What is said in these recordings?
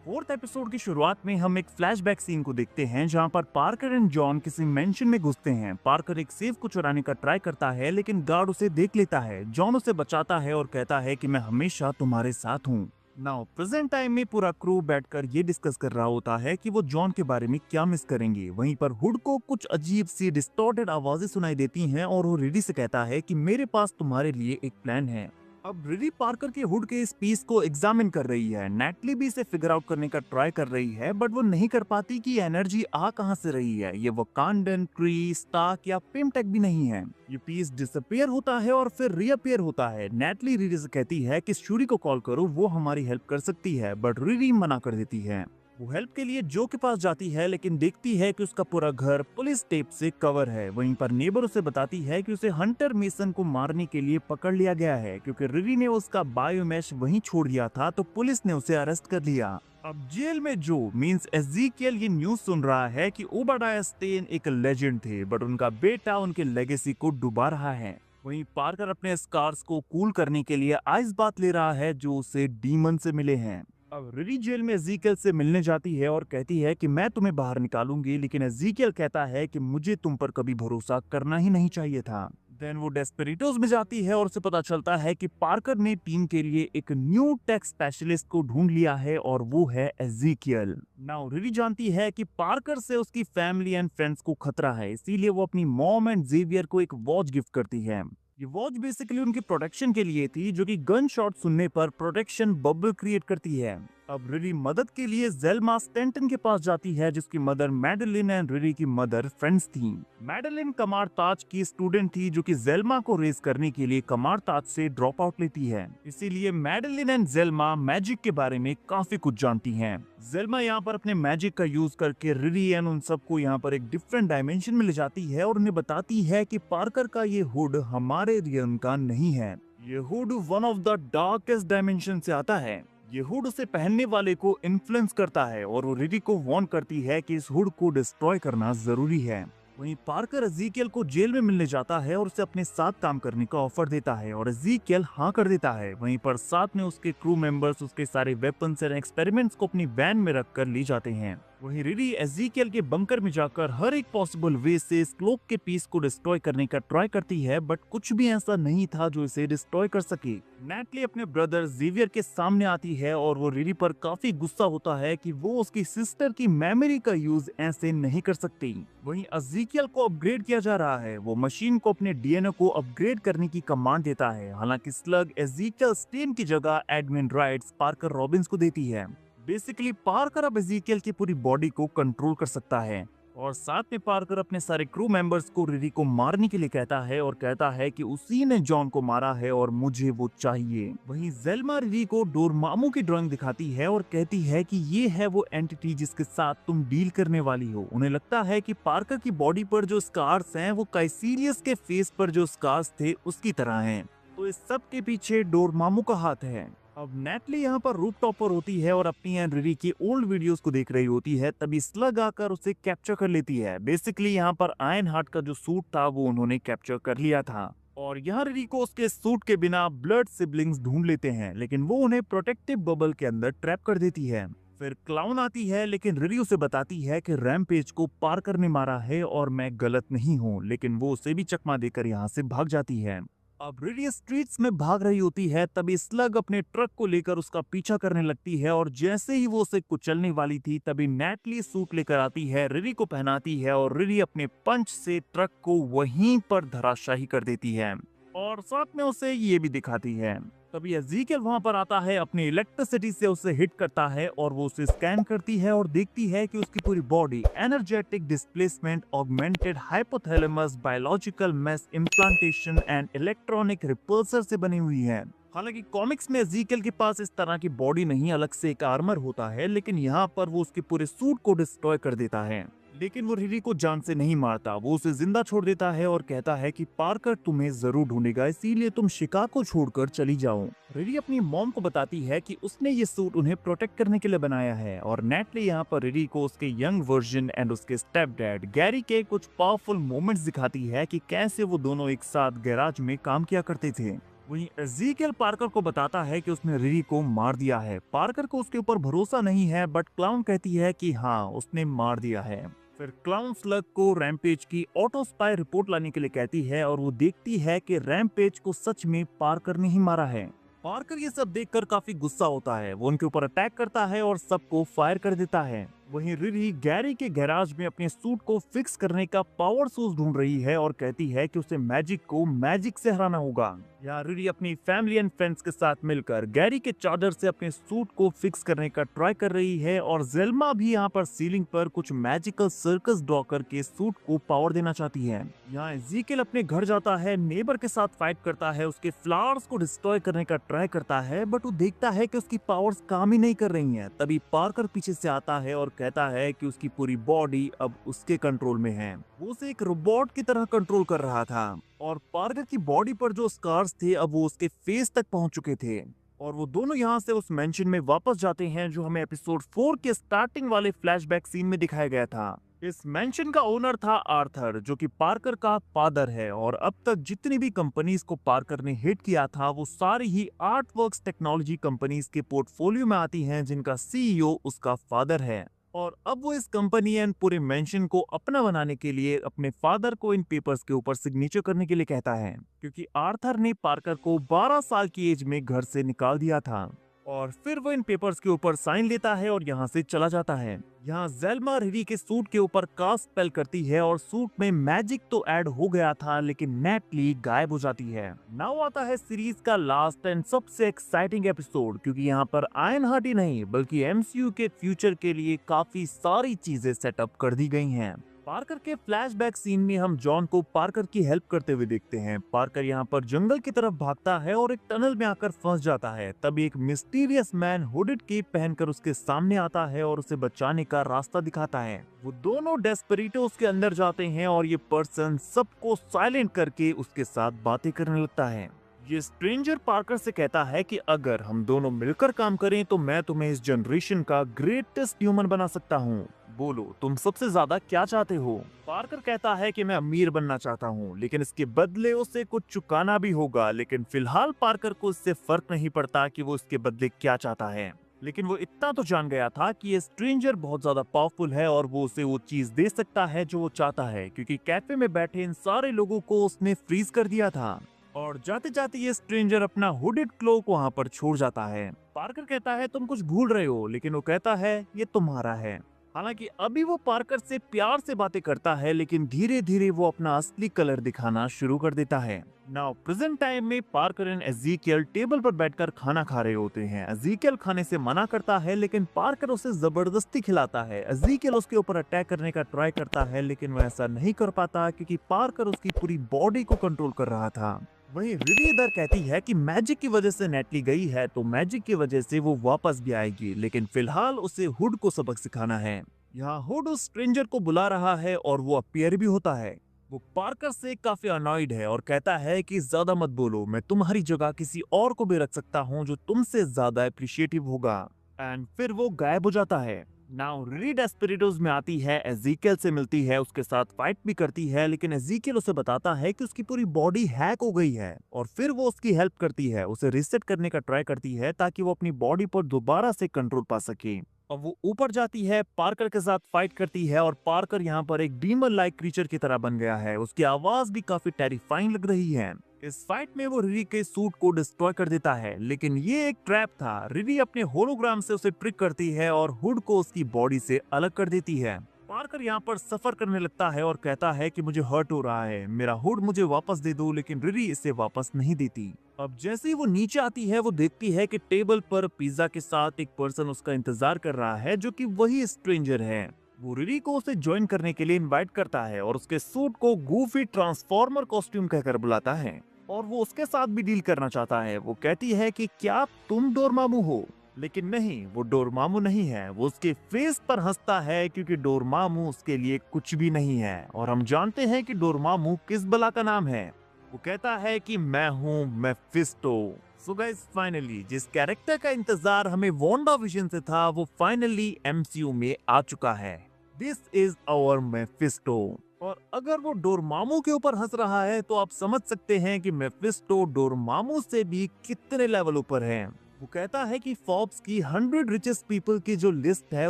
Fourth episode की शुरुआत में हम एक फ्लैशबैक सीन को देखते हैं जहां पर पार्कर एंड जॉन किसी मेंशन में घुसते हैं। पार्कर एक सेफ को चुराने का ट्राई करता है लेकिन गार्ड उसे देख लेता है। जॉन उसे बचाता है और कहता है कि मैं हमेशा तुम्हारे साथ हूँ। नाउ प्रेजेंट टाइम में पूरा क्रू बैठकर ये डिस्कस कर रहा होता है कि वो जॉन के बारे में क्या मिस करेंगे। वहीं पर हुड को कुछ अजीब सी डिस्टॉर्टेड आवाजें सुनाई देती हैं और वो रिडी से कहता है कि मेरे पास तुम्हारे लिए एक प्लान है। अब रिडी पार्कर के हुड के इस पीस को एग्जामिन कर रही है। नेटली भी इसे फिगर आउट करने का ट्राई कर रही है बट वो नहीं कर पाती कि एनर्जी आ कहां से रही है। ये वकांडन, क्री, स्टार्क या पिमटेक भी नहीं है। ये पीस डिसअपियर होता है और फिर रीअपियर होता है। नेटली रिडी से कहती है कि शूरी को कॉल करो, वो हमारी हेल्प कर सकती है, बट रिडी मना कर देती है। वो हेल्प के लिए जो के पास जाती है लेकिन देखती है कि उसका पूरा घर पुलिस टेप से कवर है। वहीं पर नेबर उसे बताती है कि उसे हंटर मेसन को मारने के लिए पकड़ लिया गया है क्योंकि रिडी ने उसका बायोमेश वहीं छोड़ दिया था, तो पुलिस ने उसे अरेस्ट कर लिया। अब जेल में जो मींस एज़ेकियल ये न्यूज सुन रहा है कि ओबाडाया स्टेन एक लेजेंड थे बट उनका बेटा उनके लेगेसी को डुबा रहा है। वहीं पार्कर अपने स्कार्स को कूल करने के लिए आइस बात ले रहा है जो उसे डीमन से मिले हैं। अब रिडी जेल में एज़ेकियल से मिलने जाती है और कहती है कि मैं तुम्हें बाहर निकालूंगी, लेकिन एज़ेकियल कहता है कि मुझे तुम पर कभी भरोसा करना ही नहीं चाहिए था। देन वो डेस्पेरेटोस में जाती है और उसे पता चलता है कि पार्कर ने टीम के लिए एक न्यू टेक स्पेशलिस्ट को ढूंढ लिया है और वो है एज़ेकियल। नाउ रिडी जानती है कि पार्कर से उसकी फैमिली एंड फ्रेंड्स को खतरा है, इसीलिए वो अपनी मॉम एंड जेवियर को एक वॉच गिफ्ट करती है। ये वॉच बेसिकली उनकी प्रोटेक्शन के लिए थी, जो कि गन शॉट सुनने पर प्रोटेक्शन बबल क्रिएट करती है। अब रिडी मदद के लिए जेल्मा स्टेंटन के पास जाती है जिसकी मदर मैडेलिन एंड रिडी की मदर फ्रेंड्स थी। मैडेलिन कमार ताज की स्टूडेंट थी जो कि जेल्मा को रेस करने के लिए कमार ताज से ड्रॉप आउट लेती है, इसीलिए मैडेलिन एंड जेल्मा मैजिक के बारे में काफी कुछ जानती हैं। जेल्मा यहाँ पर अपने मैजिक का यूज करके रिडी एंड उन सबको यहाँ पर एक डिफरेंट डायमेंशन में ले जाती है और उन्हें बताती है कि पार्कर का ये हुड हमारे रियन का नहीं है। ये hood one of the darkest dimension से आता है। ये हुड उसे पहनने वाले को इन्फ्लुएंस करता है और वो रिडी को वार्न करती है कि इस हुड को डिस्ट्रॉय करना जरूरी है। वहीं पार्कर एज़ेकियल को जेल में मिलने जाता है और उसे अपने साथ काम करने का ऑफर देता है और एज़ेकियल हाँ कर देता है। वहीं पर साथ में उसके क्रू मेंबर्स उसके सारे वेपन्स एंड एक्सपेरिमेंट्स को अपनी वैन में रखकर ले जाते हैं। वहीं रिडी एज़ेकियल के बंकर में जाकर हर एक पॉसिबल वे से इस क्लोक के पीस को डिस्ट्रॉय करने का ट्राई करती है बट कुछ भी ऐसा नहीं था जो इसे डिस्ट्रॉय कर सके। नेटली अपने ब्रदर जेवियर के सामने आती है और वो रिडी पर काफी गुस्सा होता है कि वो उसकी सिस्टर की मेमोरी का यूज ऐसे नहीं कर सकती। वहीं एज़ेकियल को अपग्रेड किया जा रहा है। वो मशीन को अपने डीएनए को अपग्रेड करने की कमांड देता है। हालांकि स्लग एज़ेकियल स्टेन की जगह एडमिन राइट्स पार्कर रॉबिन्स को देती है। बेसिकली पार्कर अब एज़ेकियल की पूरी बॉडी को कंट्रोल कर सकता है और साथ में पार्कर अपने सारे क्रू मेंबर्स को रिडी को मारने के लिए कहता है और कहता है कि उसी ने जॉन को मारा है और मुझे वो चाहिए। वहीं जेल्मा रिडी को डोरमामू की ड्राइंग दिखाती है और कहती है कि ये है वो एंटिटी जिसके साथ तुम डील करने वाली हो। उन्हें लगता है कि पार्कर की बॉडी पर जो स्कार्स हैं वो काइसीलियस के फेस पर जो स्कार्स थे उसकी तरह हैं, तो इस सब के पीछे डोरमामू का हाथ है। अब नेटली यहाँ पर रूफटॉप पर होती है और अपनी एंड रिडी की ओल्ड वीडियोस को देख रही होती है, तभी स्लग आकर उसे कैप्चर कर लेती है। बेसिकली यहाँ पर आयरन हार्ट का जो सूट था वो उन्होंने कैप्चर कर लिया था और यहाँ रिडी को उसके सूट के बिना ब्लड सिबलिंग्स ढूंढ लेते हैं, लेकिन वो उन्हें प्रोटेक्टिव बबल के अंदर ट्रैप कर देती है। फिर क्लाउन आती है लेकिन रिडी उसे बताती है कि रैम्पेज को पार्कर ने मारा है और मैं गलत नहीं हूँ, लेकिन वो उसे भी चकमा देकर यहाँ से भाग जाती है। अब रिडी स्ट्रीट्स में भाग रही होती है तभी स्लग अपने ट्रक को लेकर उसका पीछा करने लगती है और जैसे ही वो उसे कुचलने वाली थी तभी नेटली सूट लेकर आती है, रिडी को पहनाती है और रिडी अपने पंच से ट्रक को वहीं पर धराशाही कर देती है और साथ में उसे ये भी दिखाती है। तभी एज़ेकियल वहां पर आता है, अपनी इलेक्ट्रिसिटी से उसे हिट करता है और वो उसे स्कैन करती है और देखती है कि उसकी पूरी body energetic displacement, augmented hypothalamus, biological mess implantation and electronic repulsor से बनी हुई है। हालांकि कॉमिक्स में एज़ेकियल के पास इस तरह की बॉडी नहीं, अलग से एक आर्मर होता है, लेकिन यहाँ पर वो उसके पूरे सूट को डिस्ट्रॉय कर देता है। लेकिन वो रिडी को जान से नहीं मारता, वो उसे जिंदा छोड़ देता है और कहता है कि पार्कर तुम्हें जरूर ढूंढेगा, इसीलिए तुम शिकागो छोड़कर चली जाओ। रिडी अपनी मॉम को बताती है कि उसने ये सूट उन्हें प्रोटेक्ट करने के लिए बनाया है और नेटली यहाँ पर रिडी को उसके यंग वर्जन एंड उसके स्टेप डैड गैरी के कुछ पावरफुल मोमेंट्स दिखाती है कि कैसे वो दोनों एक साथ गैराज में काम किया करते थे। वहीं एज़ेकियल पार्कर को बताता है कि उसने रिरी को मार दिया है। पार्कर को उसके ऊपर भरोसा नहीं है, बट क्लाउन कहती है कि हाँ, उसने मार दिया है। फिर क्लाउन स्लग को रैम्पेज की ऑटो स्पाई रिपोर्ट लाने के लिए कहती है और वो देखती है कि रैम्पेज को सच में पार्कर ने ही मारा है। पार्कर ये सब देखकर काफी गुस्सा होता है। वो उनके ऊपर अटैक करता है और सबको फायर कर देता है। वहीं रिरी गैरी के गैराज में अपने सूट को फिक्स करने का पावर सोर्स ढूंढ रही है और कहती है कि उसे मैजिक को मैजिक से हराना होगा। यहाँ रिरी अपनी फैमिली एंड फ्रेंड्स के साथ मिलकर गैरी के चादर से अपने सूट को फिक्स करने का ट्राई कर रही है और जेल्मा भी यहाँ पर सीलिंग पर कुछ मैजिकल सर्कस ड्रॉ करके सूट को पावर देना चाहती है। यहाँ एज़ेकियल अपने घर जाता है, नेबर के साथ फाइट करता है, उसके फ्लावर्स को डिस्ट्रॉय करने का ट्राई करता है, बट वो देखता है कि उसकी पावर्स काम ही नहीं कर रही हैं। तभी पार्कर पीछे से आता है और कहता है कि उसकी पूरी बॉडी अब उसके कंट्रोल में है। वो उसे एक रोबोट की तरह कंट्रोल कर रहा था और पार्कर की बॉडी पर जो स्कार्स थे अब वो उसके फेस तक पहुंच चुके थे। और वो दोनों यहाँ से उस मेंशन में वापस जाते हैं जो हमें एपिसोड 4 के स्टार्टिंग वाले फ्लैशबैक सीन में दिखाया गया था। इस मेंशन का ओनर था आर्थर, जो कि पार्कर का फादर है। और अब तक जितनी भी कंपनीज को पार्कर ने हिट किया था वो सारी ही आर्टवर्क्स टेक्नोलॉजी कंपनीज के पोर्टफोलियो में आती हैं, जिनका सीईओ उसका फादर है। और अब वो इस कंपनी एंड पूरे मेंशन को अपना बनाने के लिए अपने फादर को इन पेपर्स के ऊपर सिग्नेचर करने के लिए कहता है, क्योंकि आर्थर ने पार्कर को 12 साल की एज में घर से निकाल दिया था। और फिर वो इन पेपर्स के ऊपर साइन लेता है और यहाँ से चला जाता है। यहाँ जेल्मा रिरी के सूट के ऊपर कास्ट स्पेल करती है और सूट में मैजिक तो ऐड हो गया था, लेकिन नेटली गायब हो जाती है। नाउ आता है सीरीज का लास्ट एंड सबसे एक्साइटिंग एपिसोड, क्योंकि यहाँ पर आयरन हार्ट ही नहीं बल्कि एमसीयू के फ्यूचर के लिए काफी सारी चीजें सेटअप कर दी गई हैं। पार्कर के फ्लैशबैक सीन में हम जॉन को पार्कर की हेल्प करते हुए देखते हैं। पार्कर यहाँ पर जंगल की तरफ भागता है और एक टनल में आकर फंस जाता है। तभी एक मिस्टीरियस मैन हुडेड केप पहनकर उसके सामने आता है और उसे बचाने का रास्ता दिखाता है। वो दोनों डेस्परेटो उसके अंदर जाते हैं और ये पर्सन सबको साइलेंट करके उसके साथ बातें करने लगता है। ये स्ट्रेंजर पार्कर से कहता है कि अगर हम दोनों मिलकर काम करें तो मैं तुम्हें इस जनरेशन का ग्रेटेस्ट ह्यूमन बना सकता हूँ। बोलो तुम सबसे ज्यादा क्या चाहते हो? पार्कर कहता है कि मैं अमीर बनना चाहता हूँ, लेकिन इसके बदले उसे कुछ चुकाना भी होगा। लेकिन फिलहाल पार्कर को इससे फर्क नहीं पड़ता कि वो इसके बदले क्या चाहता है। लेकिन वो इतना तो जान गया था कि ये स्ट्रेंजर बहुत ज्यादा पावरफुल है और वो उसे वो चीज दे सकता है जो वो चाहता है, क्योंकि कैफे में बैठे इन सारे लोगों को उसने फ्रीज कर दिया था। और जाते जाते ये स्ट्रेंजर अपना हुडेड क्लोक वहाँ पर छोड़ जाता है। पार्कर कहता है तुम कुछ भूल रहे हो, लेकिन वो कहता है ये तुम्हारा है। हालांकि अभी वो पार्कर से प्यार से बातें करता है, लेकिन धीरे धीरे वो अपना असली कलर दिखाना शुरू कर देता है। नाउ प्रेजेंट टाइम में पार्कर एंड एज़ेकियल टेबल पर बैठकर खाना खा रहे होते हैं। एज़ेकियल खाने से मना करता है, लेकिन पार्कर उसे जबरदस्ती खिलाता है। एज़ेकियल उसके ऊपर अटैक करने का ट्राई करता है, लेकिन वो ऐसा नहीं कर पाता क्योंकि पार्कर उसकी पूरी बॉडी को कंट्रोल कर रहा था। वहीं रिरी इधर कहती है कि मैजिक की वजह से नेटली गई है तो मैजिक की वजह से वो वापस भी आएगी, लेकिन फिलहाल उसे हुड को सबक सिखाना है। यहाँ हुड उस स्ट्रेंजर को बुला रहा है और वो अपीयर भी होता है। वो पार्कर से काफी अनॉयड है और कहता है कि ज्यादा मत बोलो, मैं तुम्हारी जगह किसी और को भी रख सकता हूँ जो तुमसे ज्यादा अप्रिशिएटिव होगा। एंड फिर वो गायब हो जाता है। नाउ रिरी डेस्पेरेटोज में आती है, एज़ेकियल से मिलती है, उसके साथ फाइट भी करती है, लेकिन एज़ेकियल उसे बताता है कि उसकी पूरी बॉडी हैक हो गई है। और फिर वो उसकी हेल्प करती है, उसे रीसेट करने का ट्राई करती है ताकि वो अपनी बॉडी पर दोबारा से कंट्रोल पा सके। और वो ऊपर जाती है, पार्कर के साथ फाइट करती है और पार्कर यहाँ पर एक डीमन लाइक क्रीचर की तरह बन गया है। उसकी आवाज भी काफी टेरिफाइंग लग रही है। इस फाइट में वो रिरी के सूट को डिस्ट्रॉय कर देता है, लेकिन ये एक ट्रैप था। रिरी अपने होलोग्राम से उसे ट्रिक करती है और हुड को उसकी बॉडी से अलग कर देती है। पार्कर यहाँ पर सफर करने लगता है और कहता है कि मुझे हर्ट हो रहा है, मेरा हुड मुझे वापस दे दो, लेकिन रिरी इसे वापस नहीं देती। अब जैसे ही वो नीचे आती है वो देखती है कि टेबल पर पिज्जा के साथ एक पर्सन उसका इंतजार कर रहा है, जो कि वही स्ट्रेंजर है। वो रिरी को उसे ज्वाइन करने के लिए इनवाइट करता है और उसके सूट को गूफी ट्रांसफॉर्मर कॉस्ट्यूम कहकर बुलाता है और वो उसके साथ भी डील करना चाहता है। वो कहती है कि क्या तुम डोरमामू हो, लेकिन नहीं, वो डोरमामू नहीं है। वो उसके फेस पर हंसता है क्योंकि डोरमामू उसके लिए कुछ भी नहीं है और हम जानते हैं कि डोरमामू किस बला का नाम है। वो कहता है कि मैं हूँ मेफिस्टो। सो गाइस, फाइनली जिस कैरेक्टर का इंतजार हमें वांडाविजन से था वो फाइनली एमसीयू में आ चुका है। This is our Mephisto. और अगर वो डोरमामू के ऊपर हंस रहा है तो आप समझ सकते हैं कि मेफिस्टो डोरमामू से भी कितने लेवल ऊपर है। वो कहता है कि फोर्ब्स की 100 रिचेस्ट पीपल की जो लिस्ट है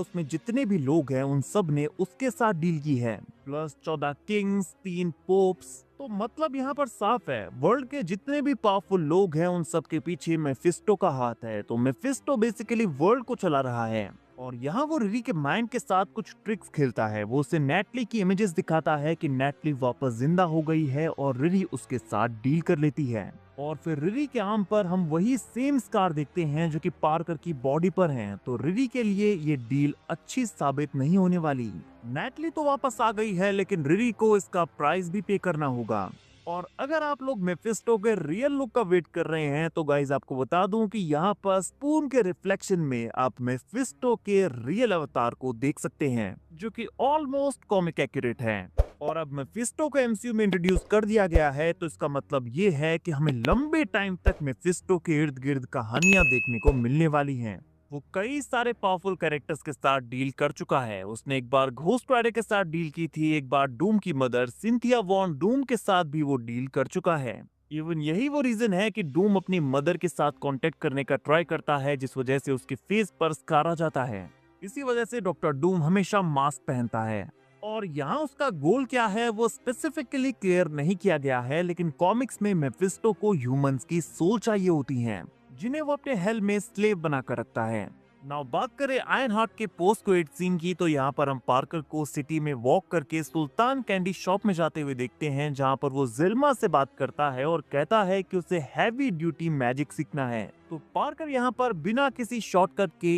उसमें जितने भी लोग हैं उन सब ने उसके साथ डील की है, प्लस 14 किंग्स, 3 पोप्स। तो मतलब यहाँ पर साफ है, वर्ल्ड के जितने भी पावरफुल लोग हैं उन सब के पीछे मेफिस्टो का हाथ है। तो मेफिस्टो बेसिकली वर्ल्ड को चला रहा है। और यहाँ वो रिरी के माइंड के साथ कुछ ट्रिक्स खेलता है। वो उसे नेटली की इमेजेस दिखाता है कि नेटली वापस जिंदा हो गई है और रिरी उसके साथ डील कर लेती है। और फिर रिरी के आर्म पर हम वही सेम स्कार देखते हैं जो कि पार्कर की बॉडी पर हैं। तो रिरी के लिए ये डील अच्छी साबित नहीं होने वाली। नेटली तो वापस आ गई है लेकिन रिरी को इसका प्राइस भी पे करना होगा। और अगर आप लोग मेफिस्टो के रियल लुक का वेट कर रहे हैं तो गाइज आपको बता दूं कि यहाँ पर स्पून के रिफ्लेक्शन में आप मेफिस्टो के रियल अवतार को देख सकते हैं जो कि ऑलमोस्ट कॉमिक एक्यूरेट है। और अब मेफिस्टो को एमसीयू में इंट्रोड्यूस कर दिया गया है तो इसका मतलब ये है कि हमें लंबे टाइम तक मेफिस्टो के इर्द गिर्द कहानियां देखने को मिलने वाली हैं। वो कई सारे पावरफुल कैरेक्टर्स के साथ डील कर चुका है। उसने एक बार घोस्ट राइडर के साथ डील की थी, एक बार डूम की मदर सिंथिया वॉन डूम के साथ भी वो डील कर चुका है। इवन यही वो रीजन है कि डूम अपनी मदर के साथ कांटेक्ट करने का ट्राई करता है जिस वजह से उसके फेस पर स्कार आ जाता है। इसी वजह से डॉक्टर डूम हमेशा मास्क पहनता है। और यहाँ उसका गोल क्या है वो स्पेसिफिकली क्लियर नहीं किया गया है, लेकिन कॉमिक्स में मेफिस्टो को ह्यूमंस की सोल चाहिए होती है जिन्हें वो अपने हेल में स्लेव बना कर रखता है। नाउ बात करें आयरन हार्ट के पोस्ट क्रेडिट सीन की तो यहाँ पर हम पार्कर को सिटी में वॉक करके सुल्तान कैंडी शॉप में जाते हुए देखते हैं जहाँ पर वो जिल्मा से बात करता है और कहता है कि उसे हैवी ड्यूटी मैजिक सीखना है। तो पार्कर यहाँ पर बिना किसी शॉर्टकट के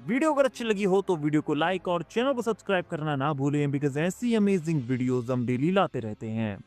वीडियो अगर अच्छी लगी हो तो वीडियो को लाइक और चैनल को सब्सक्राइब करना ना भूलें बिकॉज ऐसी अमेजिंग वीडियोस हम डेली लाते रहते हैं।